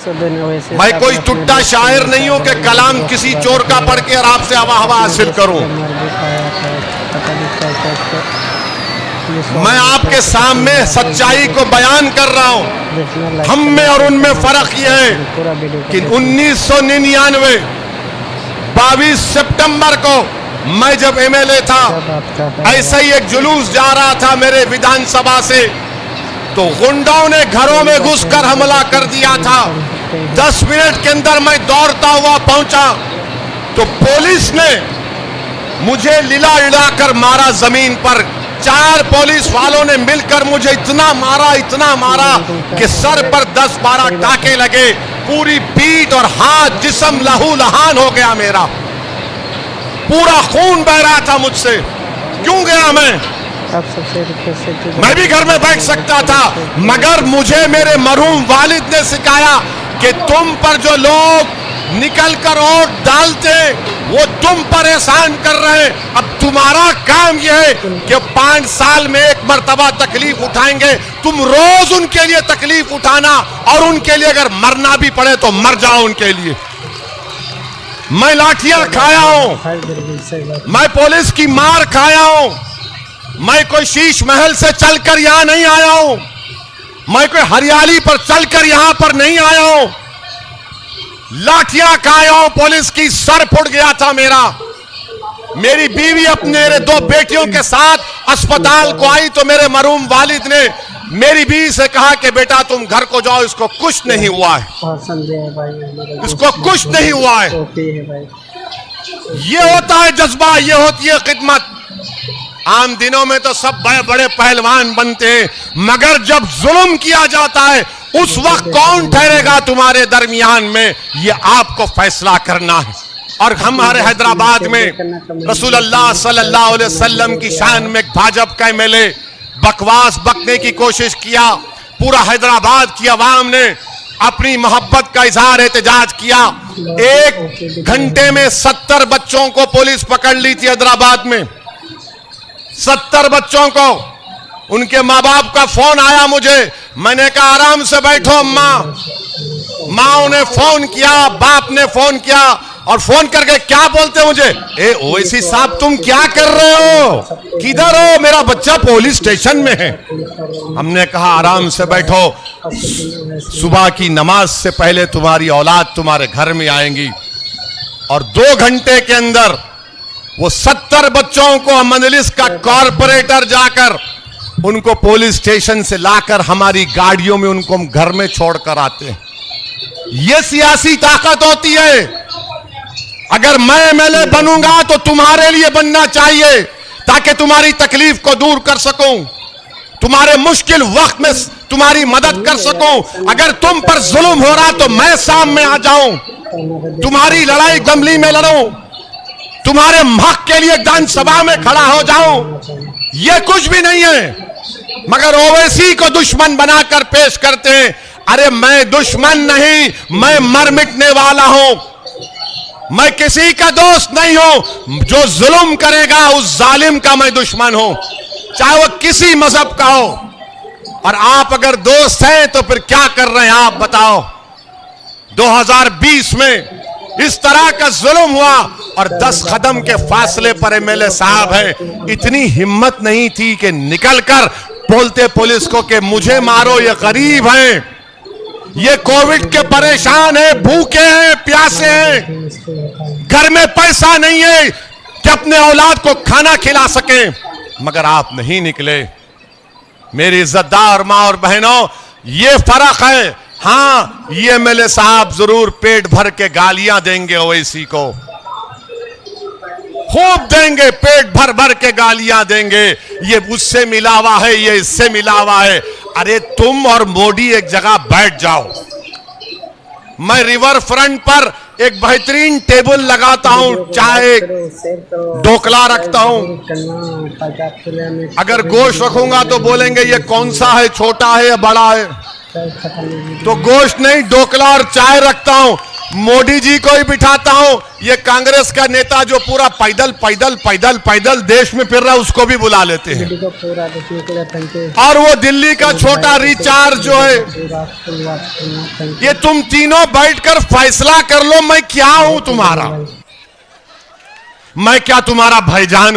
मैं कोई टुट्टा शायर नहीं हूं कि कलाम किसी चोर का पढ़ के और आपसे हवा हवा हासिल करूं। मैं आपके सामने सच्चाई को बयान कर रहा हूं। हम में और उनमें फर्क यह है कि 1999 22 सितंबर को मैं जब एमएलए था, ऐसा ही एक जुलूस जा रहा था मेरे विधानसभा से, तो गुंडों ने घरों में घुसकर हमला कर दिया था। 10 मिनट के अंदर मैं दौड़ता हुआ पहुंचा तो पुलिस ने मुझे लिला लिलाकर मारा जमीन पर। 4 पुलिस वालों ने मिलकर मुझे इतना मारा कि सर पर 10-12 टाके लगे। पूरी पीठ और हाथ जिस्म लहू लहान हो गया, मेरा पूरा खून बह रहा था मुझसे। क्यों गया मैं भी घर में बैठ सकता था, मगर मुझे मेरे मरहूम वालिद ने सिखाया कि तुम पर जो लोग निकल कर वोट डालते वो तुम पर एहसान कर रहे हैं। अब तुम्हारा काम यह है कि 5 साल में एक मर्तबा तकलीफ उठाएंगे, तुम रोज उनके लिए तकलीफ उठाना और उनके लिए अगर मरना भी पड़े तो मर जाओ उनके लिए। मैं लाठियां खाया हूं, मैं पुलिस की मार खाया हूं, मैं कोई शीश महल से चलकर यहां नहीं आया हूं, मैं कोई हरियाली पर चलकर यहां पर नहीं आया हूं। लाठियां खाया हूं पुलिस की, सर फुट गया था मेरा। मेरी बीवी अपने मेरे 2 बेटियों के साथ अस्पताल को आई तो मेरे मरहूम वालिद ने मेरी बीवी से कहा कि बेटा तुम घर को जाओ, इसको कुछ नहीं हुआ है, इसको कुछ नहीं हुआ है। ये होता है जज्बा, ये होती है खिदमत। आम दिनों में तो सब बड़े बड़े पहलवान बनते हैं, मगर जब जुल्म किया जाता है उस वक्त कौन ठहरेगा तुम्हारे दरमियान में, ये आपको फैसला करना है। और हमारे हैदराबाद में रसूलुल्लाह सल्लल्लाहु अलैहि वसल्लम की शान में भाजपा का एमएलए बकवास बकने की कोशिश किया। पूरा हैदराबाद की आवाम ने अपनी मोहब्बत का इजहार एहतजाज किया। 1 घंटे में 70 बच्चों को पुलिस पकड़ ली थी हैदराबाद में, 70 बच्चों को। उनके माँ बाप का फोन आया मुझे, मैंने कहा आराम से बैठो अम्मा। माँ ने फोन किया, बाप ने फोन किया और फोन करके क्या बोलते मुझे, ए ओवैसी साहब तुम क्या कर रहे हो, किधर हो, मेरा बच्चा पुलिस स्टेशन में है। हमने कहा आराम से बैठो, सुबह की नमाज से पहले तुम्हारी औलाद तुम्हारे घर में आएंगी। और 2 घंटे के अंदर वो 70 बच्चों को मजलिस का कॉर्पोरेटर जाकर उनको पुलिस स्टेशन से लाकर हमारी गाड़ियों में उनको हम घर में छोड़कर आते हैं। यह सियासी ताकत होती है। अगर मैं एमएलए बनूंगा तो तुम्हारे लिए बनना चाहिए ताकि तुम्हारी तकलीफ को दूर कर सकूं, तुम्हारे मुश्किल वक्त में तुम्हारी मदद कर सकूं। अगर तुम पर जुल्म हो रहा तो मैं सामने आ जाऊं, तुम्हारी लड़ाई गमली में लड़ूं, तुम्हारे हक के लिए विधानसभा में खड़ा हो जाऊं। ये कुछ भी नहीं है, मगर ओवैसी को दुश्मन बनाकर पेश करते हैं। अरे मैं दुश्मन नहीं, मैं मर मिटने वाला हूं, मैं किसी का दोस्त नहीं हूं। जो जुल्म करेगा उस जालिम का मैं दुश्मन हूं, चाहे वो किसी मजहब का हो। और आप अगर दोस्त हैं तो फिर क्या कर रहे हैं आप बताओ। 2020 में इस तरह का जुल्म हुआ और 10 कदम के फासले पर एमएलए साहब हैं। इतनी हिम्मत नहीं थी कि निकलकर बोलते पुलिस को कि मुझे मारो, ये गरीब हैं, ये कोविड के परेशान हैं, भूखे हैं, प्यासे हैं, घर में पैसा नहीं है कि अपने औलाद को खाना खिला सके। मगर आप नहीं निकले। मेरी इज्जतदार मां और बहनों, ये फर्क है। हाँ, ये एमएलए साहब जरूर पेट भर के गालियां देंगे ओवैसी को, खूब देंगे, पेट भर भर के गालियां देंगे। ये उससे मिला हुआ है, ये इससे मिला हुआ है। अरे तुम और मोदी एक जगह बैठ जाओ। मैं रिवर फ्रंट पर एक बेहतरीन टेबल लगाता हूं, चाय ढोकला रखता हूं। अगर गोश्त रखूंगा तो बोलेंगे ये कौन सा है, छोटा है या बड़ा है, तो गोश्त नहीं ढोकला और चाय रखता हूं। मोदी जी को ही बिठाता हूं, ये कांग्रेस का नेता जो पूरा पैदल पैदल पैदल पैदल देश में फिर रहा है उसको भी बुला लेते हैं। और वो दिल्ली का छोटा रिचार्ज जो है, ये तुम तीनों बैठकर फैसला कर लो मैं क्या हूं तुम्हारा, मैं क्या तुम्हारा भाईजान हूं।